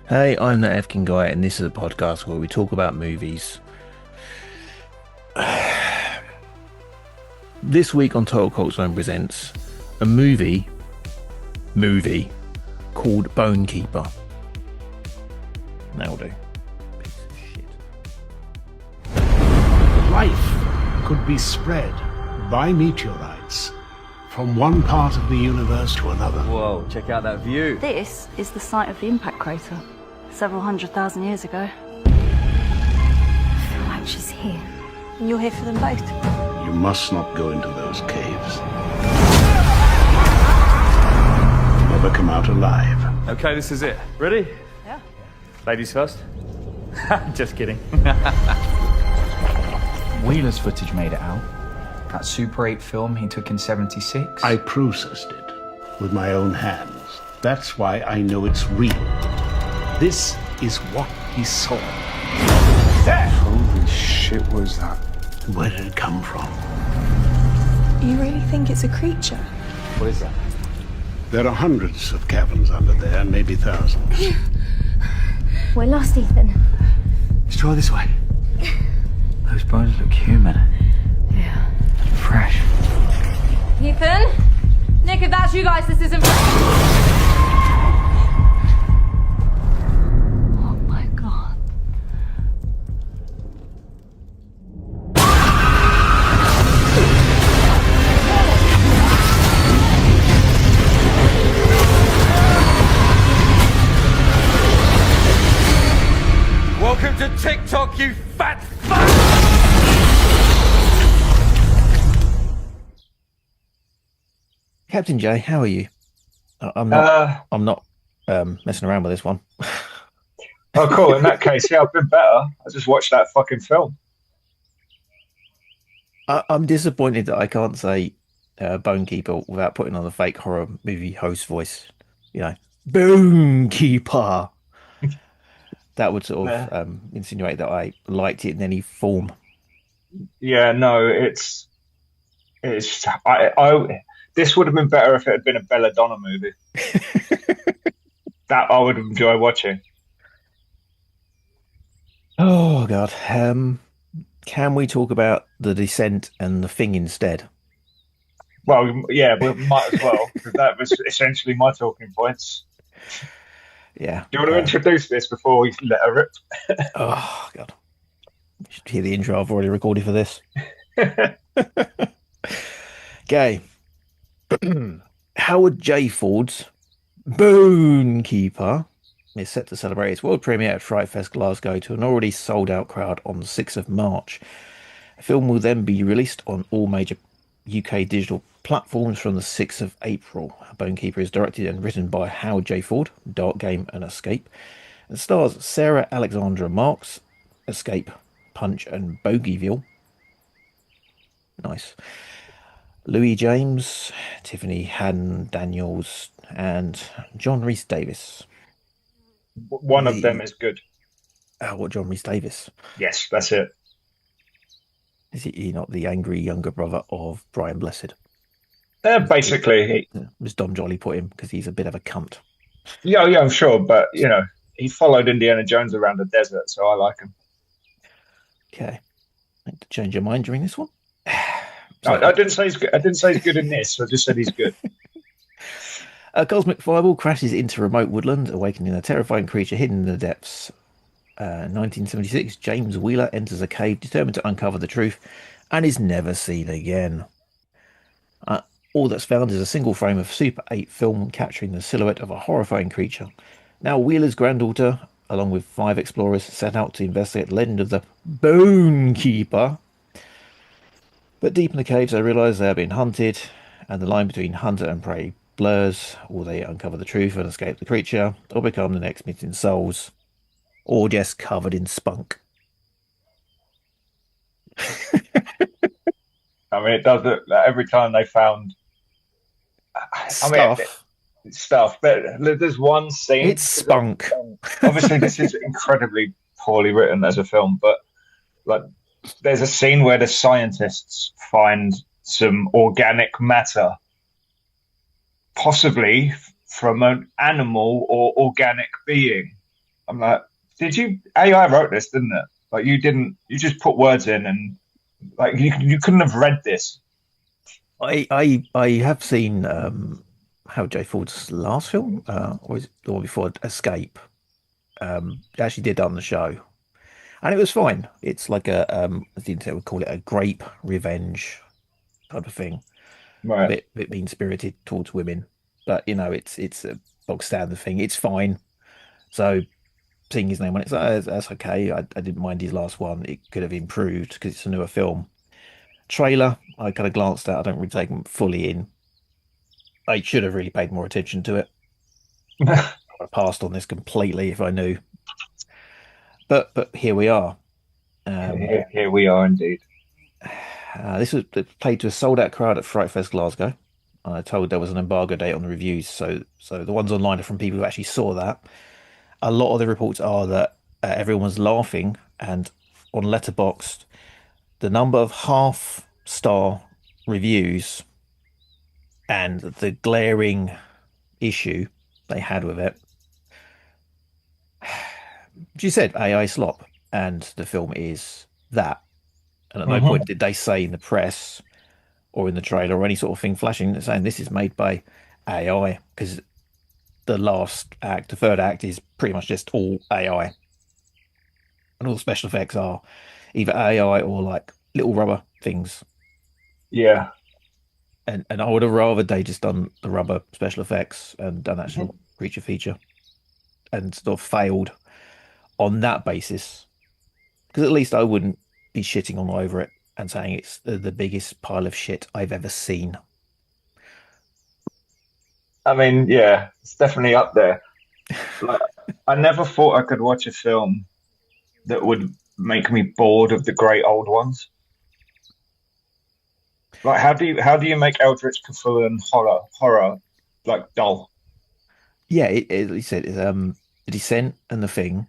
Hey, I'm ThatFKingGuy, and this is a podcast where we talk about movies. This week on Total Cult Zone presents a movie called Bone Keeper. That'll do. Piece of shit. Life could be spread by meteorites from one part of the universe to another. Whoa, check out that view. This is the site of the impact crater, several 100,000 years ago. I feel like she's here. And you're here for them both. You must not go into those caves. Never come out alive. Okay, this is it. Ready? Yeah. Ladies first. Just kidding. Wheeler's footage made it out. That Super 8 film he took in 76. I processed it with my own hands. That's why I know it's real. This is what he saw. Holy shit, what is that? Where did it come from? You really think it's a creature? What is that? There are hundreds of caverns under there, maybe thousands. We're lost, Ethan. Let's try this way. Those bones look human. Yeah. Fresh. Ethan? Nick, if that's you guys, this isn't... Oh my god. Welcome to TikTok, you fat fuck! Captain J, how are you? I'm not messing around with this one. Oh, cool. In that case, yeah, I've been better. I just watched that fucking film. I'm disappointed that I can't say Bone Keeper without putting on a fake horror movie host voice. You know, Bone Keeper. That would sort of insinuate that I liked it in any form. Yeah, no, it's. This would have been better if it had been a Belladonna movie. That I would enjoy watching. Oh God. Can we talk about The Descent and The Thing instead? Well, yeah, we might as well, because that was essentially my talking points. Yeah. Do you want to introduce this before we let her rip? Oh God. You should hear the intro I've already recorded for this. Okay. Howard J. Ford's Bone Keeper is set to celebrate its world premiere at Fright Fest Glasgow to an already sold out crowd on the 6th of March. The film will then be released on all major UK digital platforms from the 6th of April. Bone Keeper is directed and written by Howard J. Ford, Dark Game and Escape, and stars Sarah Alexandra Marks, Escape, Punch and Bogeyville. Nice. Louis James, Tiffany Hadden Daniels, and John Rhys Davis. One of them is good. What, John Rhys Davis? Yes, that's it. Is he not the angry younger brother of Brian Blessed? Basically, As Dom Jolly put him, because he's a bit of a cunt. yeah, I'm sure, but he followed Indiana Jones around the desert, so I like him. Okay. Need to change your mind during this one? I didn't say he's good. I didn't say he's good in this. I just said he's good. A cosmic fireball crashes into remote woodland, awakening a terrifying creature hidden in the depths. 1976, James Wheeler enters a cave determined to uncover the truth and is never seen again. All that's found is a single frame of Super 8 film capturing the silhouette of a horrifying creature. Now Wheeler's granddaughter, along with 5 explorers, set out to investigate the legend of the Bone Keeper. But deep in the caves, they realise they are being hunted, and the line between hunter and prey blurs. Will they uncover the truth and escape the creature, or become the next missing souls, or just covered in spunk? I mean, it does look like every time they found stuff, but there's one scene. It's spunk. Obviously, this is incredibly poorly written as a film, but like, there's a scene where the scientists find some organic matter, possibly from an animal or organic being. I'm like, did you AI wrote this, didn't it? Like you didn't, you just put words in and like you couldn't have read this. I have seen Howard J. Ford's last film, or is it the one before Escape? He actually did that on the show, and it was fine. It's like as the internet would call it, a grape revenge type of thing. Right. Bit mean spirited towards women, but it's a bog standard thing. It's fine. So seeing his name on it, so that's okay. I didn't mind his last one. It could have improved because it's a newer film. Trailer, I kind of glanced at. I don't really take them fully in. I should have really paid more attention to it. I passed on this completely if I knew. But here we are. Here we are indeed. This was played to a sold out crowd at Fright Fest Glasgow. I told there was an embargo date on the reviews, so the ones online are from people who actually saw that. A lot of the reports are that everyone was laughing, and on Letterboxd, the number of half-star reviews and the glaring issue they had with it. She said AI slop, and the film is that. And at no point did they say in the press or in the trailer or any sort of thing flashing saying this is made by AI, because the last act, the third act, is pretty much just all AI. And all the special effects are either AI or like little rubber things. Yeah. And I would have rather they just done the rubber special effects and done actual creature feature and sort of failed on that basis. Because at least I wouldn't be shitting all over it and saying it's the biggest pile of shit I've ever seen. I mean, yeah, it's definitely up there. Like, I never thought I could watch a film that would make me bored of the great old ones. Like, how do you make Eldritch Cthulhu horror like dull? Yeah, he said it's, The Descent and The Thing,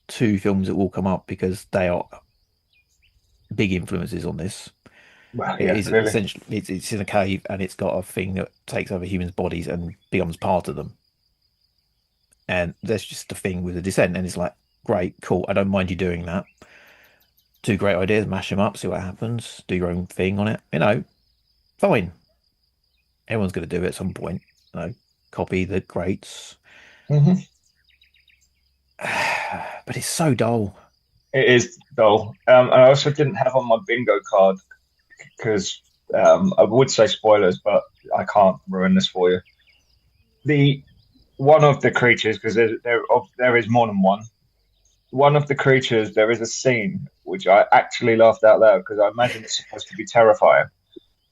two films that will come up because they are big influences on this. Well, It yeah, is clearly. essentially it's in a cave and it's got a thing that takes over humans' bodies and becomes part of them. And that's just the thing with The Descent, and it's like, great, cool. I don't mind you doing that. Two great ideas, mash them up, see what happens, do your own thing on it. Fine. Everyone's going to do it at some point. Copy the greats. hmm But it's so dull. It is dull. I also didn't have on my bingo card because I would say spoilers, but I can't ruin this for you. The one of the creatures, because there is more than one. One of the creatures, there is a scene which I actually laughed out loud because I imagine it's supposed to be terrifying.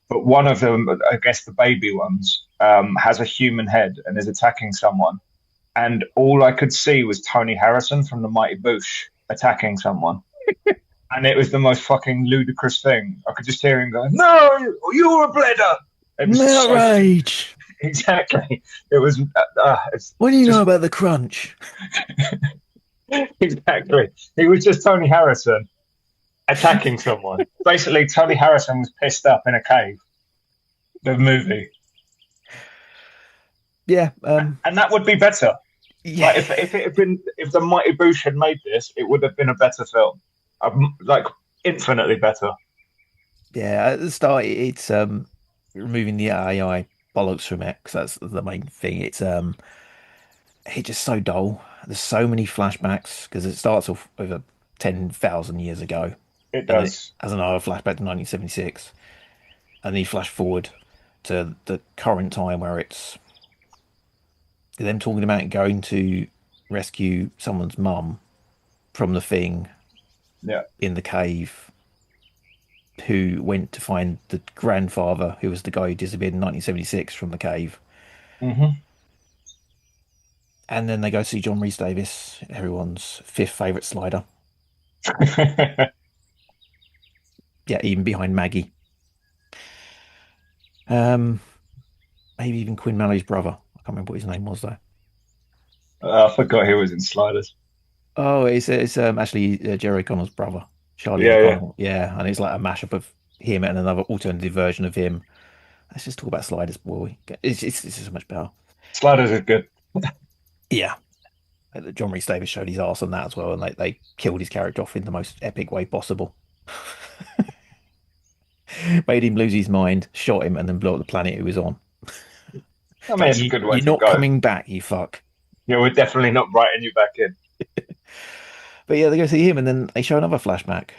But one of them, I guess the baby ones, has a human head and is attacking someone. And all I could see was Tony Harrison from the Mighty Boosh attacking someone. And it was the most fucking ludicrous thing. I could just hear him going, "No, you're a bledder." It was so, Outrage! exactly. It was. What do you just, know about the crunch? exactly. He was just Tony Harrison attacking someone. Basically, Tony Harrison was pissed up in a cave. The movie. Yeah, And that would be better. yeah. Like if it had been, if the Mighty Boosh had made this, it would have been a better film. Like infinitely better. Yeah, at the start, it's removing the AI bollocks from it because that's the main thing. It's just so dull. There's so many flashbacks because it starts off over 10,000 years ago. It And does. it has another flashback to 1976, and then you flash forward to the current time where it's them talking about going to rescue someone's mum from the thing Yeah. in the cave, who went to find the grandfather, who was the guy who disappeared in 1976 from the cave. hmm And then they go see John Rhys Davis, everyone's fifth favourite slider. Yeah, even behind Maggie. Maybe even Quinn Mallory's brother. I can't remember what his name was though. I forgot he was in Sliders. Oh, it's actually Jerry O'Connell's brother, Charlie Yeah, yeah. O'Connell. Yeah, and it's like a mashup of him and another alternative version of him. Let's just talk about Sliders, boy. It's so much better. Sliders is good. Yeah. John Rhys Davies showed his arse on that as well, and they killed his character off in the most epic way possible. Made him lose his mind, shot him, and then blew up the planet he was on. I mean, Like, it's a good way you're to not go. coming back, you fuck. Yeah, we're definitely not writing you back in. But yeah, they go see him, and then they show another flashback.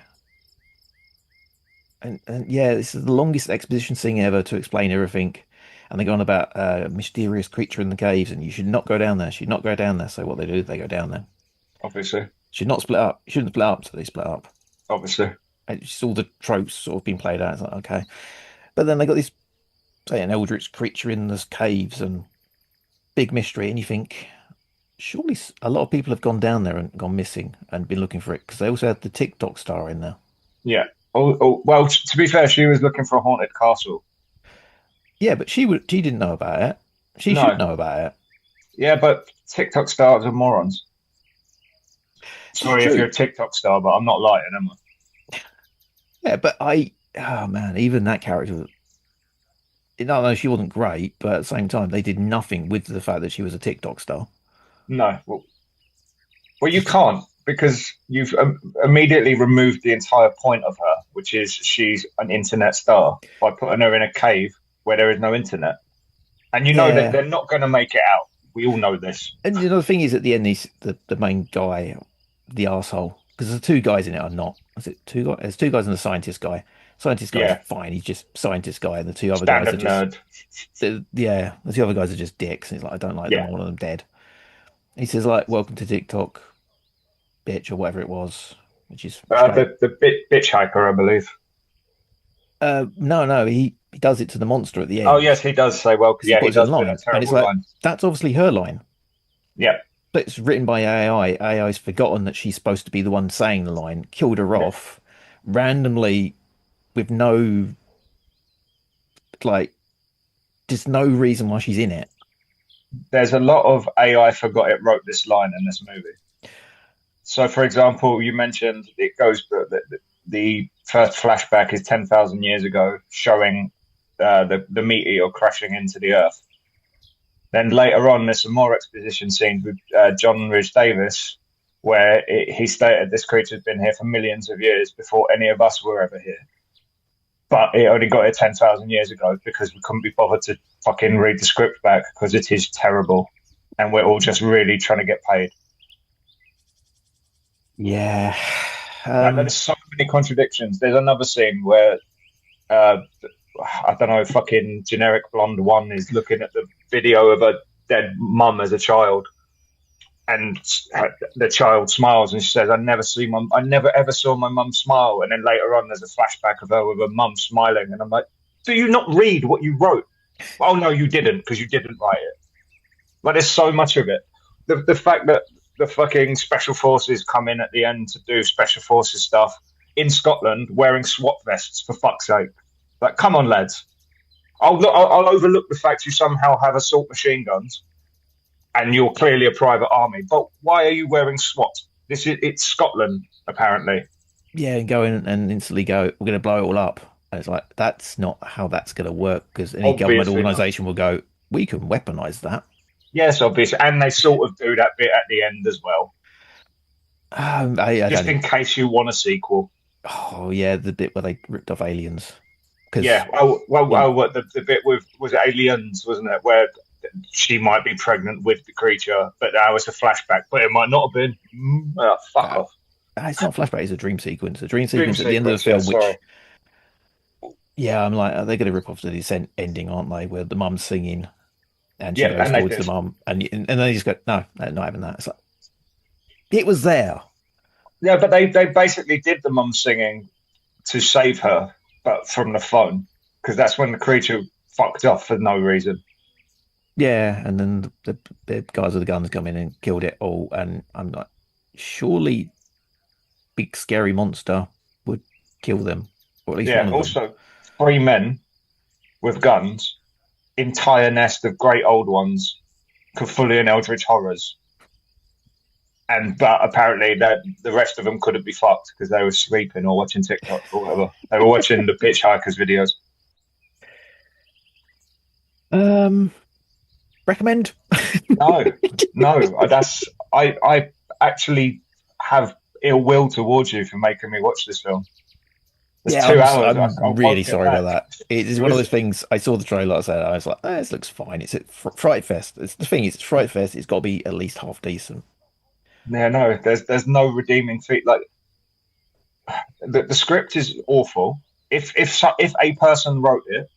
And yeah, this is the longest exposition scene ever to explain everything. And they go on about a mysterious creature in the caves, and you should not go down there. Should not go down there. So what they do, they go down there. Obviously. Should not split up. You shouldn't split up, so they split up. Obviously. And it's all the tropes sort of being played out. It's like, okay. But then they got this, say, an eldritch creature in the caves and big mystery, and you think, surely a lot of people have gone down there and gone missing and been looking for it, because they also had the TikTok star in there. Yeah. Well, to be fair, she was looking for a haunted castle. Yeah, but she didn't know about it. She No. should know about it. Yeah, but TikTok stars are morons. Sorry if true. you're a TikTok star, but I'm not lying, am I? Yeah, but oh man, even that character, no, she wasn't great, but at the same time, they did nothing with the fact that she was a TikTok star. No. Well, you can't, because you've immediately removed the entire point of her, which is she's an internet star, by putting her in a cave where there is no internet. And you know Yeah. that they're not going to make it out. We all know this. And you know, the thing is, at the end, the main guy, the arsehole, because the two guys in it are not. Is it two guys? There's two guys and the scientist guy. Scientist guy's Yeah. fine. He's just scientist guy, and the two other guys Standard are nerd. just yeah. The two other guys are just dicks. And he's like, I don't like Yeah. them. All of them dead. He says like, "Welcome to TikTok, bitch," or whatever it was, which is The bitch hiker, I believe. no, he does it to the monster at the end. Oh, yes, he does say, well, yeah, he puts it does in do line, that and terrible it's like line. that's obviously her line. Yeah. But it's written by AI. AI's forgotten that she's supposed to be the one saying the line, killed her off randomly with no, like, there's no reason why she's in it. There's a lot of AI forgot it wrote this line in this movie. So, for example, you mentioned it goes, the first flashback is 10,000 years ago, showing the meteor crashing into the Earth. Then later on, there's some more exposition scenes with John Rhys Davies, where he stated this creature's been here for millions of years before any of us were ever here. But it only got here 10,000 years ago because we couldn't be bothered to fucking read the script back because it is terrible. And we're all just really trying to get paid. Yeah. There's so many contradictions. There's another scene where I don't know, fucking generic blonde one is looking at the video of a dead mum as a child, and the child smiles and she says, I never ever saw my mum smile. And then later on there's a flashback of her with her mum smiling, and I'm like, do you not read what you wrote? Oh no, you didn't, because you didn't write it. But there's so much of it. The fact that the fucking special forces come in at the end to do special forces stuff in Scotland wearing SWAT vests, for fuck's sake. Like, come on, lads. I'll overlook the fact you somehow have assault machine guns and you're clearly a private army, but why are you wearing SWAT? It's Scotland, apparently. Yeah, and go in and instantly go, we're going to blow it all up. And it's like, that's not how that's going to work, because any government organisation will go, we can weaponise that. Yes, obviously. And they sort of do that bit at the end as well. Just in case you want a sequel. Oh, yeah, the bit where they ripped off aliens. Yeah, the bit with, was it Aliens, wasn't it, where she might be pregnant with the creature, but that was a flashback, but it might not have been. Fuck off. It's not a flashback, it's a dream sequence. A dream sequence at the end of the film, yeah, I'm like, they're going to rip off the Descent ending, aren't they, where the mum's singing and she goes towards the mum, and they just go, no, not having that. It's like, it was there. Yeah, but they basically did the mum singing to save her, but from the phone, because that's when the creature fucked off for no reason. Yeah, and then the guys with the guns come in and killed it all, and I'm like, surely big scary monster would kill them, or at least one of also them. 3 men with guns, entire nest of great old ones, Cthulhu and Eldritch horrors. But apparently the rest of them couldn't be fucked because they were sleeping or watching TikTok or whatever. They were watching the hitchhikers videos. Recommend? No. I actually have ill will towards you for making me watch this film. It's Yeah, 2 hours. I I'm won't really get sorry back. about that. It is one of those things. I saw the trailer. I was like, oh, this looks fine. It's at Fright Fest. The thing is, it's Fright Fest. It's got to be at least half decent. Yeah, no, there's no redeeming feat. Like the script is awful. If a person wrote it,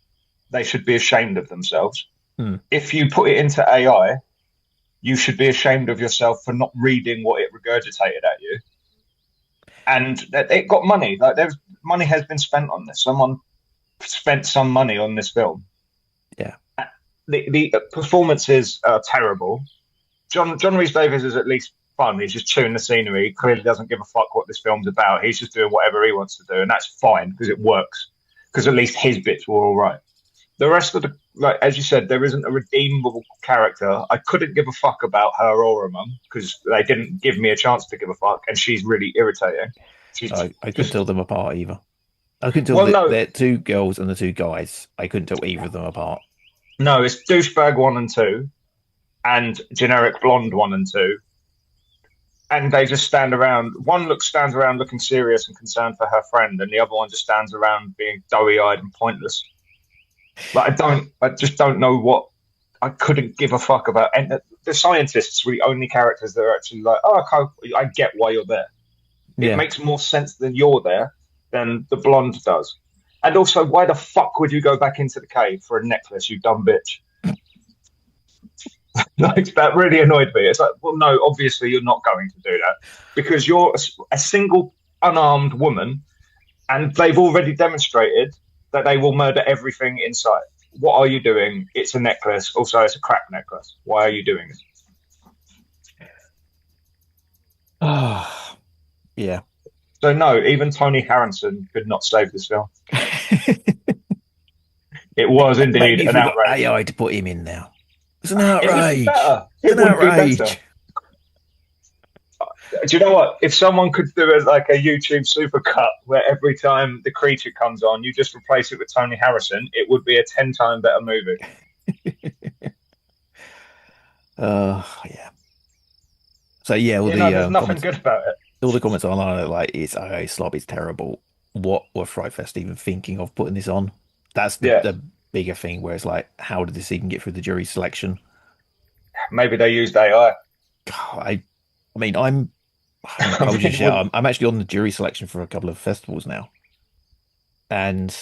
they should be ashamed of themselves. Hmm. If you put it into AI, you should be ashamed of yourself for not reading what it regurgitated at you. And it got money. Like there's money has been spent on this. Someone spent some money on this film. Yeah. The performances are terrible. John Rhys Davies is at least fun. He's just chewing the scenery. He clearly doesn't give a fuck what this film's about. He's just doing whatever he wants to do, and that's fine because it works. Because at least his bits were all right. The rest of the, like as you said, there isn't a redeemable character. I couldn't give a fuck about her or her mum because they didn't give me a chance to give a fuck, and she's really irritating. I couldn't tell them apart either. I couldn't tell the two girls and the two guys. I couldn't tell either of them apart. No, it's douchebag 1 and 2, and generic blonde 1 and 2, and they just stand around. One stands around looking serious and concerned for her friend, and the other one just stands around being doughy-eyed and pointless. Like I just don't know what. I couldn't give a fuck about. And the scientists were the only characters that are actually like, oh, okay, I get why you're there. It makes more sense than you're there than the blonde does. And also, why the fuck would you go back into the cave for a necklace, you dumb bitch? Like, that really annoyed me. It's like, well, no, obviously you're not going to do that because you're a single unarmed woman, and they've already demonstrated that they will murder everything in sight. What are you doing? It's a necklace. Also, it's a crack necklace. Why are you doing it? Yeah. So no, even Tony Harrison could not save this film. It was indeed an outrage. AI to put him in now. It's an outrage. It would be better. Do you know what? If someone could do a YouTube supercut where every time the creature comes on, you just replace it with Tony Harrison, it would be a 10-time better movie. Yeah. So yeah, there's nothing good about it. All the comments online are like, it's slob, it's terrible. What were Fright Fest even thinking of putting this on? That's the bigger thing, where it's like, how did this even get through the jury selection? Maybe they used AI. I mean, I'm actually on the jury selection for a couple of festivals now, and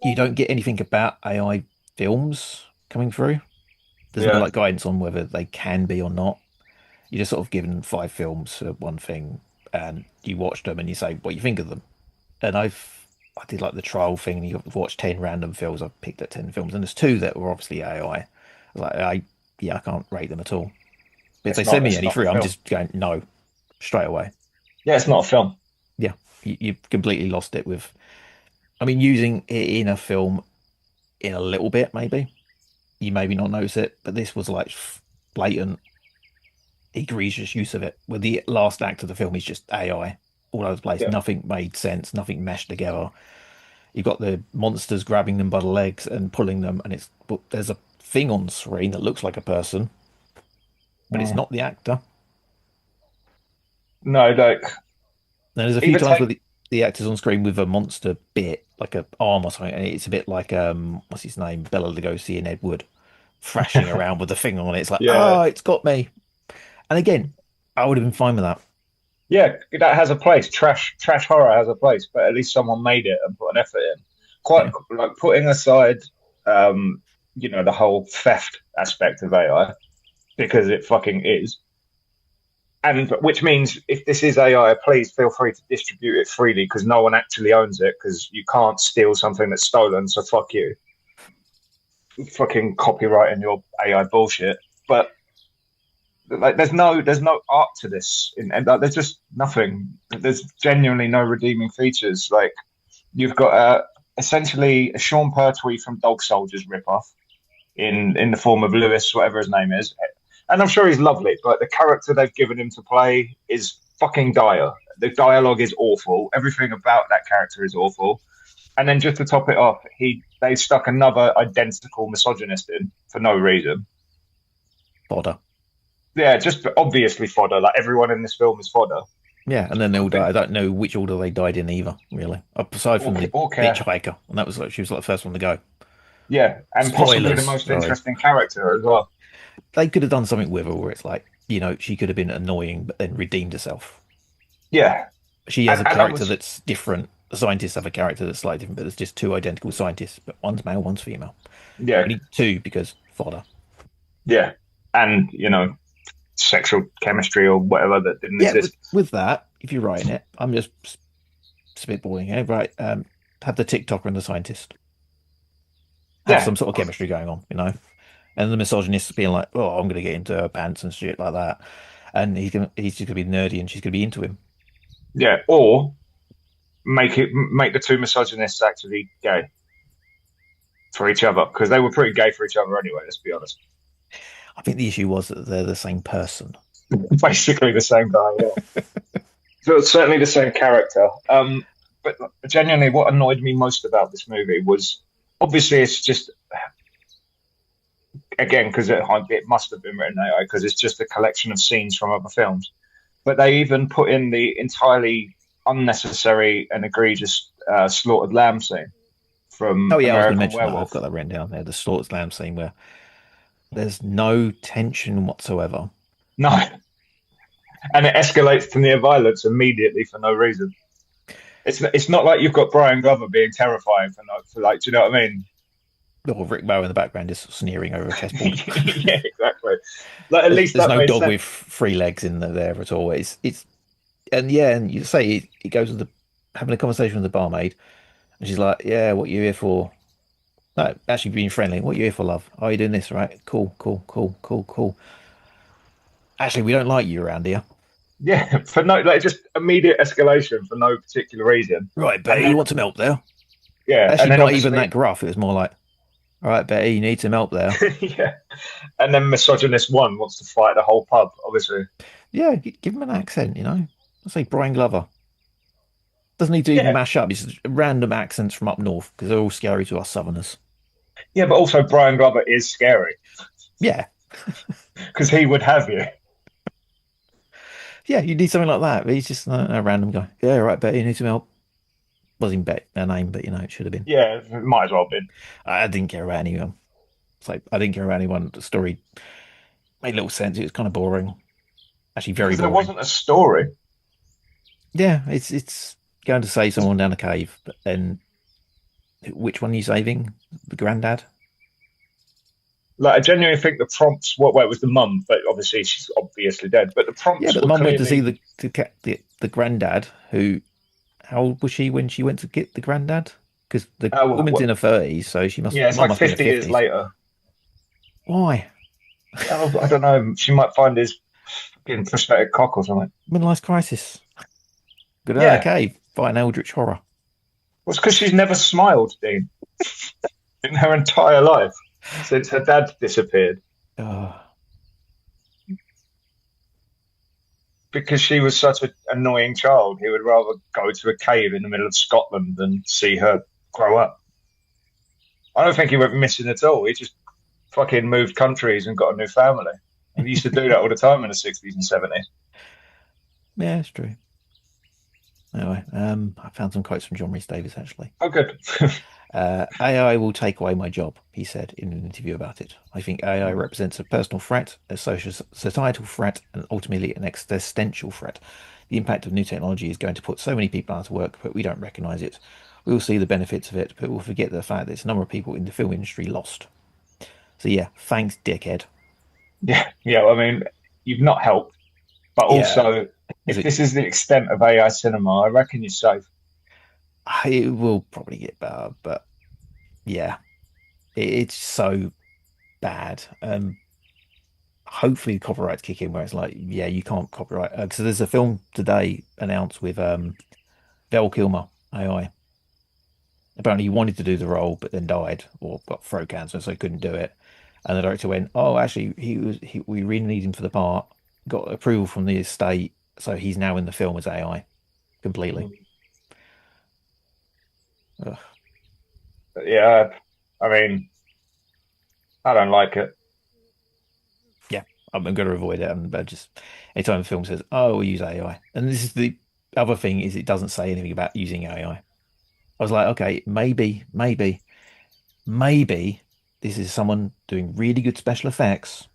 you don't get anything about AI films coming through. There's no like guidance on whether they can be or not. You're just sort of given 5 films for one thing, and you watch them and you say what you think of them. And I did like the trial thing, and you watch 10 random films. I picked up 10 films, and there's 2 that were obviously AI. I can't rate them at all. But if they send me any through, I'm just going no straight away. Yeah, it's not a film. Yeah, you've completely lost it with. I mean, using it in a film in a little bit, maybe you maybe not notice it, but this was like blatant, egregious use of it. Where the last act of the film is just AI all over the place. Yeah. Nothing made sense. Nothing meshed together. You've got the monsters grabbing them by the legs and pulling them, and there's a thing on screen that looks like a person, but it's not the actor. No, like. There's a few times where the actor's on screen with a monster bit, like an arm or something, and it's a bit like what's his name, Bela Lugosi and Ed Wood, thrashing around with the thing on it. It's like, it's got me. And again, I would have been fine with that. Yeah, that has a place. Trash horror has a place, but at least someone made it and put an effort in. Like putting aside, the whole theft aspect of AI, because it fucking is. And which means if this is AI, please feel free to distribute it freely, because no one actually owns it, because you can't steal something that's stolen. So fuck you. Fucking copyrighting your AI bullshit. But like, there's no art to this, and there's just nothing. There's genuinely no redeeming features. Like, you've got essentially a Sean Pertwee from Dog Soldiers ripoff in the form of Lewis, whatever his name is. And I'm sure he's lovely, but the character they've given him to play is fucking dire. The dialogue is awful. Everything about that character is awful. And then just to top it off, they stuck another identical misogynist in for no reason. Bodder. Yeah, just obviously fodder. Like everyone in this film is fodder. Yeah, and then they all died. I don't know which order they died in either, really. Aside from the Or care. hitchhiker, and that was like she was like the first one to go. Yeah, and possibly the Spoilers. most Sorry, interesting character as well. they could have done something with her where it's like, she could have been annoying, but then redeemed herself. Yeah, She has a and that character was that's different. The scientists have a character that's slightly different, but there's just two identical scientists, but one's male, one's female. yeah, We need two because fodder. yeah, and sexual chemistry or whatever that didn't Yeah, exist. with that, if you're writing it, I'm just spitballing here, right? Have the TikToker and the scientist have Yeah, some sort of chemistry going on, and the misogynist being like, "Oh, I'm going to get into her pants and shit like that," and he's just going to be nerdy and she's going to be into him. yeah, or make the two misogynists actually gay for each other because they were pretty gay for each other anyway. Let's be honest. I think the issue was that they're the same person. Basically the same guy. Yeah. So it's certainly the same character. But genuinely, what annoyed me most about this movie was obviously it's just again because it must have been written AI because it's just a collection of scenes from other films. But they even put in the entirely unnecessary and egregious slaughtered lamb scene from Oh yeah, I was going to American mention that. I've Werewolf. got that written down there. The slaughtered lamb scene where there's no tension whatsoever. No, and it escalates to near violence immediately for no reason. It's not like you've got Brian Glover being terrifying for like, do you know what I mean? Or Rick Bow in the background is sneering over a chessboard. Yeah, exactly. Like at least there's that no made dog sense. with three legs in there at all. And you say it goes with having a conversation with the barmaid, and she's like, "Yeah, what you here for?" No, actually being friendly. What you here for, love? Oh, you doing this, right? Cool, cool, cool, cool, cool. Actually, we don't like you around here. Yeah, for no like just immediate escalation for no particular reason. Right, Betty, then- you want some help there? Yeah, Actually, and then not even obviously- that gruff. It was more like, "All right, Betty, you need some help there." yeah, and then misogynist one wants to fight the whole pub. Obviously, Yeah, give him an accent. I say Brian Glover. Doesn't need to even mash up. It's just random accents from up north because they're all scary to us Southerners. yeah, but also Brian Glover is scary Yeah, because he would have you. yeah, you need something like that. But he's just a random guy. Yeah, right, Betty, you need some help. Wasn't Bet her name, but it should have been. Yeah, it might as well have been. I didn't care about anyone. It's like I didn't care about anyone. The story made little sense. It was kind of boring. Actually, very There boring. wasn't a story. Yeah, it's going to save someone down a cave, but then which one are you saving? The granddad? Like I genuinely think the prompts. Well, it was the mum, but obviously she's obviously dead. But the prompts. Yeah, but the were mum went to see clearly- the granddad. Who? How old was she when she went to get the granddad? Because the woman's in her 30s, so she must. Yeah, it's mum like must be in her 50 years 50s. later. Why? Oh, I don't know. She might find his fucking prosthetic cock or something. Midlife crisis. Go down Yeah. a cave, fight an eldritch horror. Well, it's because she's never smiled, Dean, in her entire life since her dad disappeared. Oh, Because she was such an annoying child, he would rather go to a cave in the middle of Scotland than see her grow up. I don't think he went missing at all. He just fucking moved countries and got a new family. And he used to do that all the time in the 60s and 70s. yeah, it's true. Anyway, I found some quotes from John Rhys Davies actually. Oh, good. AI will take away my job, he said in an interview about it. I think AI represents a personal threat, a societal threat, and ultimately an existential threat. The impact of new technology is going to put so many people out of work, but we don't recognise it. We will see the benefits of it, but we'll forget the fact that it's a number of people in the film industry lost. So yeah, thanks, dickhead. Yeah, I mean, you've not helped. But also, if this is the extent of AI cinema, I reckon you're safe. It will probably get better, but yeah, it's so bad. Hopefully the copyrights kick in where it's like, yeah, you can't copyright. So there's a film today announced with Val Kilmer, AI. Apparently he wanted to do the role, but then died or got throat cancer, so he couldn't do it. And the director went, "Oh, actually, we really need him for the part." Got approval from the estate, so he's now in the film as AI completely. Ugh. Yeah, I mean, I don't like it. Yeah, I'm going to avoid it. But just anytime a film says, "Oh, we use AI," and this is the other thing is it doesn't say anything about using AI. I was like, okay, maybe this is someone doing really good special effects.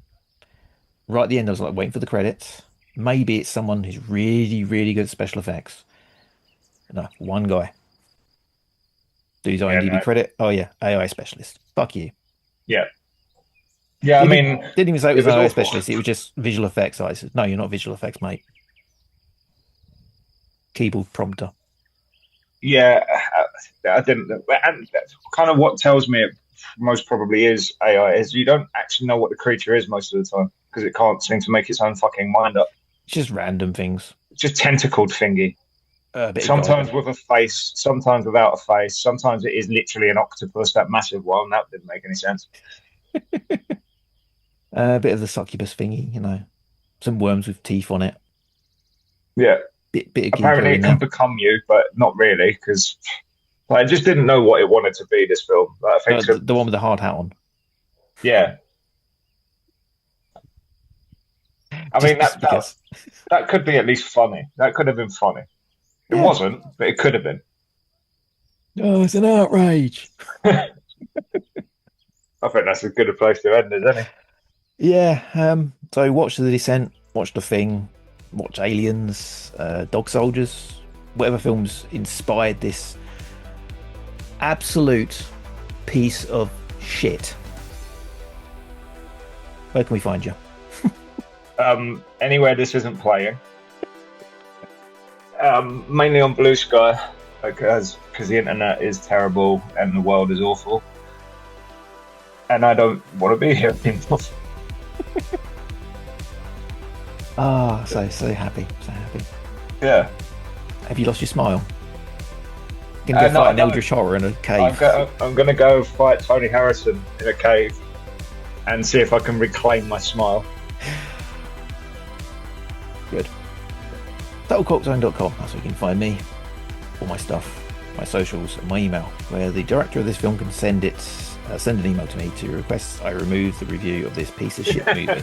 Right at the end, I was like waiting for the credits. Maybe it's someone who's really, really good at special effects. No, one guy. Do his Yeah, IMDb no. credit. Oh yeah, AI specialist. Fuck you. Yeah. Yeah, I mean, Didn't even say it it was was an AI awful. specialist. It was just visual effects. I said, no, you're not visual effects, mate. Keyboard prompter. Yeah, I didn't. And that's kind of what tells me it most probably is AI is you don't actually know what the creature is most of the time because it can't seem to make its own fucking mind up. It's just random things. It's just tentacled thingy. A bit of Sometimes gold. with a face, sometimes without a face. Sometimes it is literally an octopus, that massive one. That didn't make any sense. A bit of the succubus thingy, you know. Some worms with teeth on it. Yeah. Bit of Apparently ginkgo it in can there. become you, but not really because I just didn't know what it wanted to be. This film, I think so. The one with the hard hat on. Yeah. I mean Just because. that could be at least funny. That could have been funny. It Yeah. wasn't, but it could have been. Oh, it's an outrage. I think that's as good a place to end as any. Yeah. So watch The Descent, watch The Thing, watch Aliens, Dog Soldiers, whatever films inspired this absolute piece of shit. Where can we find you? Anywhere this isn't playing. Mainly on Blue Sky, because the internet is terrible and the world is awful, and I don't want to be here anymore. Ah, so happy, so happy. Yeah, Have you lost your smile? Gonna go no, fight an no. eldritch horror in a cave. I'm gonna go fight Tony Harrison in a cave and see if I can reclaim my smile. Good. TotalCockZone.com. That's where you can find me, all my stuff, my socials, and my email, where the director of this film can send an email to me to request I remove the review of this piece of shit movie.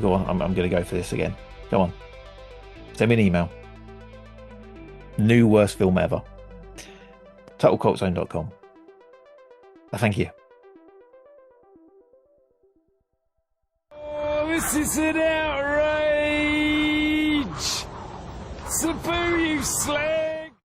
Go on, I'm going to go for this again. Go on. Send me an email. New worst film ever. TotalCockZone.com. Thank you. Oh, this is an outrage! Saboo, you slave!